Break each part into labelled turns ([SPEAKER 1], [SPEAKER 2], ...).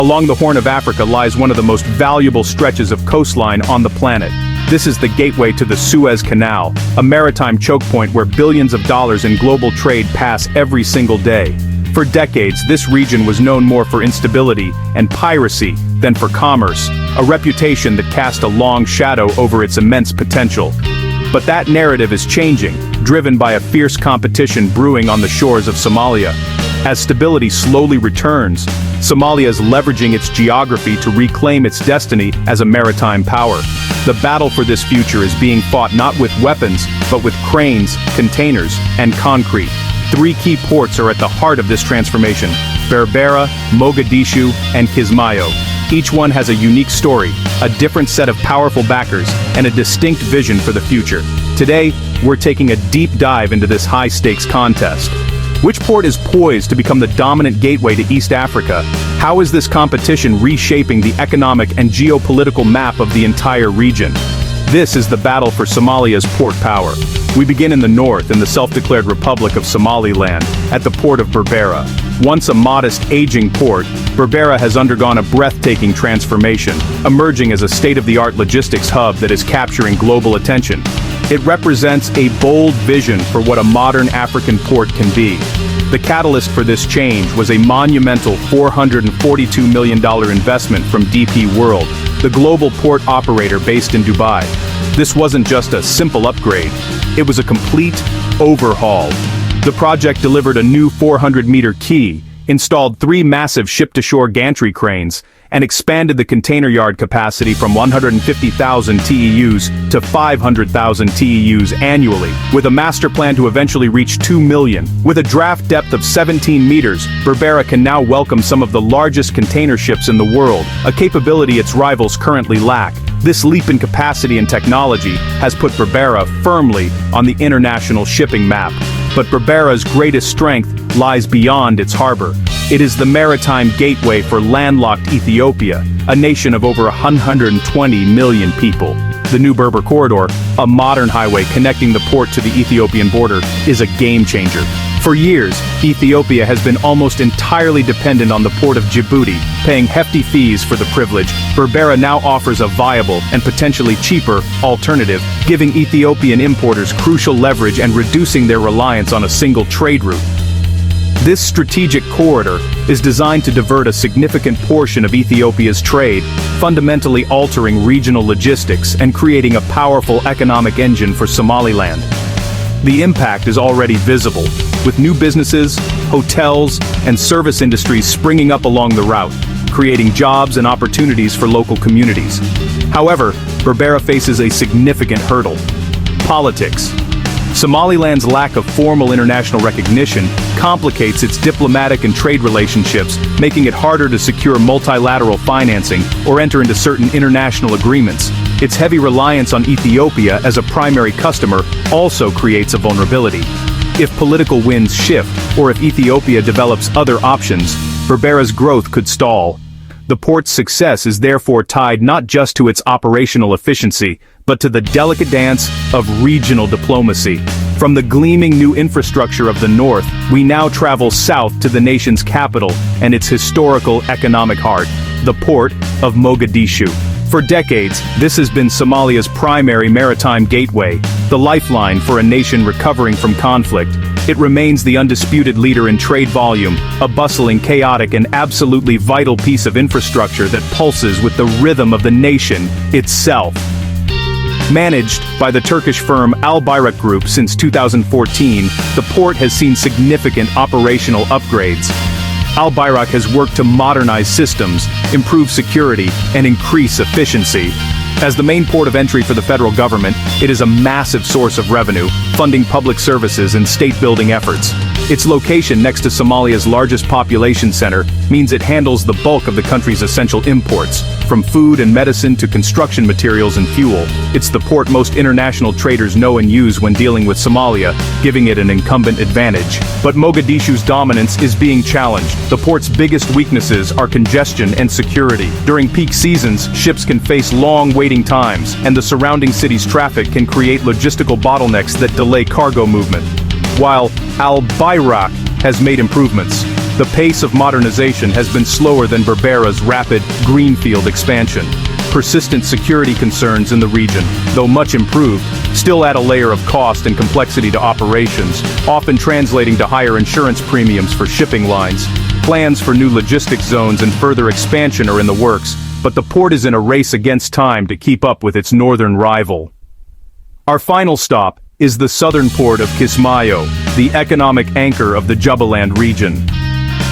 [SPEAKER 1] Along the Horn of Africa lies one of the most valuable stretches of coastline on the planet. This is the gateway to the Suez Canal, a maritime choke point where billions of dollars in global trade pass every single day. For decades, this region was known more for instability and piracy than for commerce, a reputation that cast a long shadow over its immense potential. But that narrative is changing, driven by a fierce competition brewing on the shores of Somalia. As stability slowly returns, Somalia is leveraging its geography to reclaim its destiny as a maritime power. The battle for this future is being fought not with weapons, but with cranes, containers, and concrete. Three key ports are at the heart of this transformation: Berbera, Mogadishu, and Kismayo. Each one has a unique story, a different set of powerful backers, and a distinct vision for the future. Today, we're taking a deep dive into this high-stakes contest. Which port is poised to become the dominant gateway to East Africa? How is this competition reshaping the economic and geopolitical map of the entire region? This is the battle for Somalia's port power. We begin in the north in the self-declared Republic of Somaliland, at the port of Berbera. Once a modest, aging port, Berbera has undergone a breathtaking transformation, emerging as a state-of-the-art logistics hub that is capturing global attention. It represents a bold vision for what a modern African port can be. The catalyst for this change was a monumental $442 million investment from DP World, the global port operator based in Dubai. This wasn't just a simple upgrade, it was a complete overhaul. The project delivered a new 400-meter quay, installed 3 massive ship-to-shore gantry cranes, and expanded the container yard capacity from 150,000 TEUs to 500,000 TEUs annually, with a master plan to eventually reach 2 million. With a draft depth of 17 meters, Berbera can now welcome some of the largest container ships in the world, a capability its rivals currently lack. This leap in capacity and technology has put Berbera firmly on the international shipping map. But Berbera's greatest strength lies beyond its harbor. It is the maritime gateway for landlocked Ethiopia, a nation of over 120 million people. The new Berber Corridor, a modern highway connecting the port to the Ethiopian border, is a game-changer. For years, Ethiopia has been almost entirely dependent on the port of Djibouti, paying hefty fees for the privilege. Berbera now offers a viable and potentially cheaper alternative, giving Ethiopian importers crucial leverage and reducing their reliance on a single trade route. This strategic corridor is designed to divert a significant portion of Ethiopia's trade, fundamentally altering regional logistics and creating a powerful economic engine for Somaliland. The impact is already visible, with new businesses, hotels, and service industries springing up along the route, creating jobs and opportunities for local communities. However, Berbera faces a significant hurdle: politics. Somaliland's lack of formal international recognition complicates its diplomatic and trade relationships, making it harder to secure multilateral financing or enter into certain international agreements. Its heavy reliance on Ethiopia as a primary customer also creates a vulnerability. If political winds shift, or if Ethiopia develops other options, Berbera's growth could stall. The port's success is therefore tied not just to its operational efficiency, but to the delicate dance of regional diplomacy. From the gleaming new infrastructure of the north, we now travel south to the nation's capital and its historical economic heart, the port of Mogadishu. For decades, this has been Somalia's primary maritime gateway, the lifeline for a nation recovering from conflict. It remains the undisputed leader in trade volume, a bustling, chaotic, and absolutely vital piece of infrastructure that pulses with the rhythm of the nation itself. Managed by the Turkish firm Al Bayrak Group since 2014, the port has seen significant operational upgrades. Al Bayrak has worked to modernize systems, improve security, and increase efficiency. As the main port of entry for the federal government, it is a massive source of revenue, funding public services and state-building efforts. Its location next to Somalia's largest population center means it handles the bulk of the country's essential imports, from food and medicine to construction materials and fuel. It's the port most international traders know and use when dealing with Somalia, giving it an incumbent advantage. But Mogadishu's dominance is being challenged. The port's biggest weaknesses are congestion and security. During peak seasons, ships can face long waiting times, and the surrounding city's traffic can create logistical bottlenecks that delay cargo movement. While Al Bayrak has made improvements, the The pace of modernization has been slower than Berbera's rapid, greenfield expansion. Persistent security concerns in the region, though much improved, still add a layer of cost and complexity to operations, often translating to higher insurance premiums for shipping lines. Plans for new logistics zones and further expansion are in the works, but the port is in a race against time to keep up with its northern rival. Our final stop is the southern port of Kismayo, the economic anchor of the Jubaland region.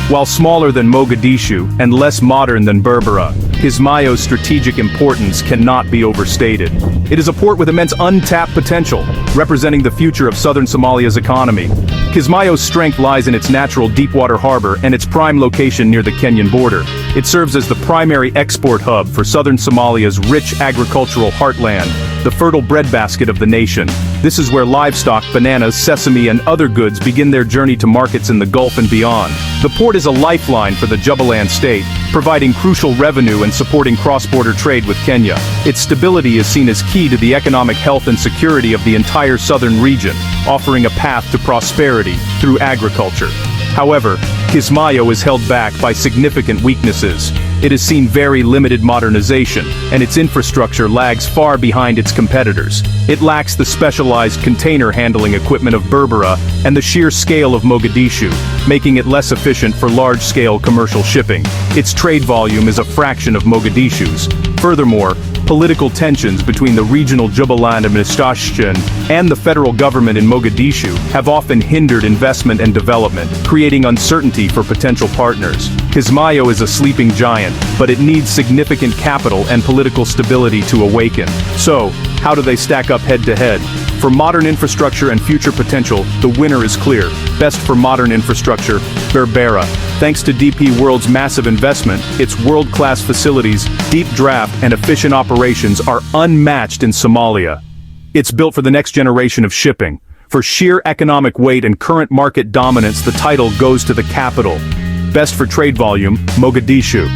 [SPEAKER 1] While smaller than Mogadishu and less modern than Berbera, Kismayo's strategic importance cannot be overstated. It is a port with immense untapped potential, representing the future of southern Somalia's economy. Kismayo's strength lies in its natural deepwater harbor and its prime location near the Kenyan border. It serves as the primary export hub for southern Somalia's rich agricultural heartland, the fertile breadbasket of the nation. This is where livestock, bananas, sesame and other goods begin their journey to markets in the Gulf and beyond. The port is a lifeline for the Jubaland state, providing crucial revenue and supporting cross-border trade with Kenya. Its stability is seen as key to the economic health and security of the entire southern region, offering a path to prosperity through agriculture. However, Kismayo is held back by significant weaknesses. It has seen very limited modernization, and its infrastructure lags far behind its competitors. It lacks the specialized container handling equipment of Berbera and the sheer scale of Mogadishu, making it less efficient for large-scale commercial shipping. Its trade volume is a fraction of Mogadishu's. Furthermore, political tensions between the regional Jubaland administration and the federal government in Mogadishu have often hindered investment and development, creating uncertainty for potential partners. Kismayo is a sleeping giant, but it needs significant capital and political stability to awaken. So, how do they stack up head-to-head? For modern infrastructure and future potential, the winner is clear. Best for modern infrastructure, Berbera. Thanks to DP World's massive investment, its world-class facilities, deep draft and efficient operations are unmatched in Somalia. It's built for the next generation of shipping. For sheer economic weight and current market dominance, the title goes to the capital. Best for trade volume, Mogadishu.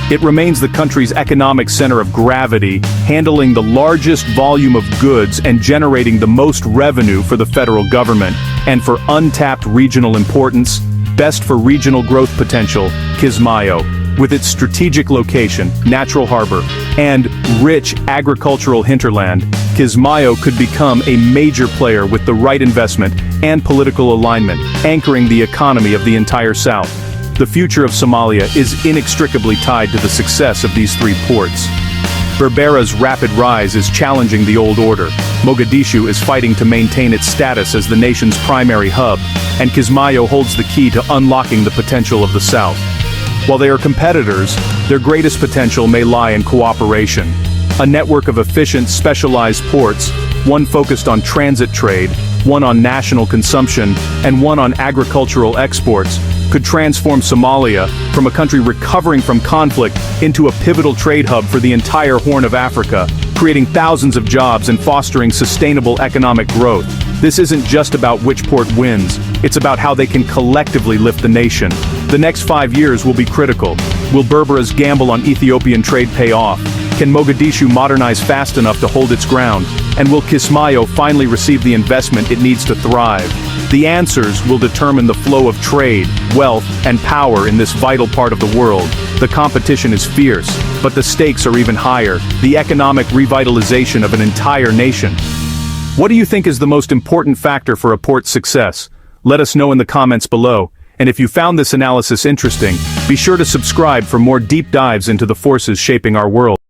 [SPEAKER 1] It remains the country's economic center of gravity, handling the largest volume of goods and generating the most revenue for the federal government. And for untapped regional importance, best for regional growth potential, Kismayo. With its strategic location, natural harbor, and rich agricultural hinterland, Kismayo could become a major player with the right investment and political alignment, anchoring the economy of the entire South. The future of Somalia is inextricably tied to the success of these three ports. Berbera's rapid rise is challenging the old order. Mogadishu is fighting to maintain its status as the nation's primary hub, and Kismayo holds the key to unlocking the potential of the South. While they are competitors, their greatest potential may lie in cooperation. A network of efficient, specialized ports, one focused on transit trade, one on national consumption, and one on agricultural exports, could transform Somalia from a country recovering from conflict into a pivotal trade hub for the entire Horn of Africa, creating thousands of jobs and fostering sustainable economic growth. This isn't just about which port wins, it's about how they can collectively lift the nation. The next 5 years will be critical. Will Berbera's gamble on Ethiopian trade pay off? Can Mogadishu modernize fast enough to hold its ground? And will Kismayo finally receive the investment it needs to thrive? The answers will determine the flow of trade, wealth, and power in this vital part of the world. The competition is fierce, but the stakes are even higher: the economic revitalization of an entire nation. What do you think is the most important factor for a port's success? Let us know in the comments below. And if you found this analysis interesting, be sure to subscribe for more deep dives into the forces shaping our world.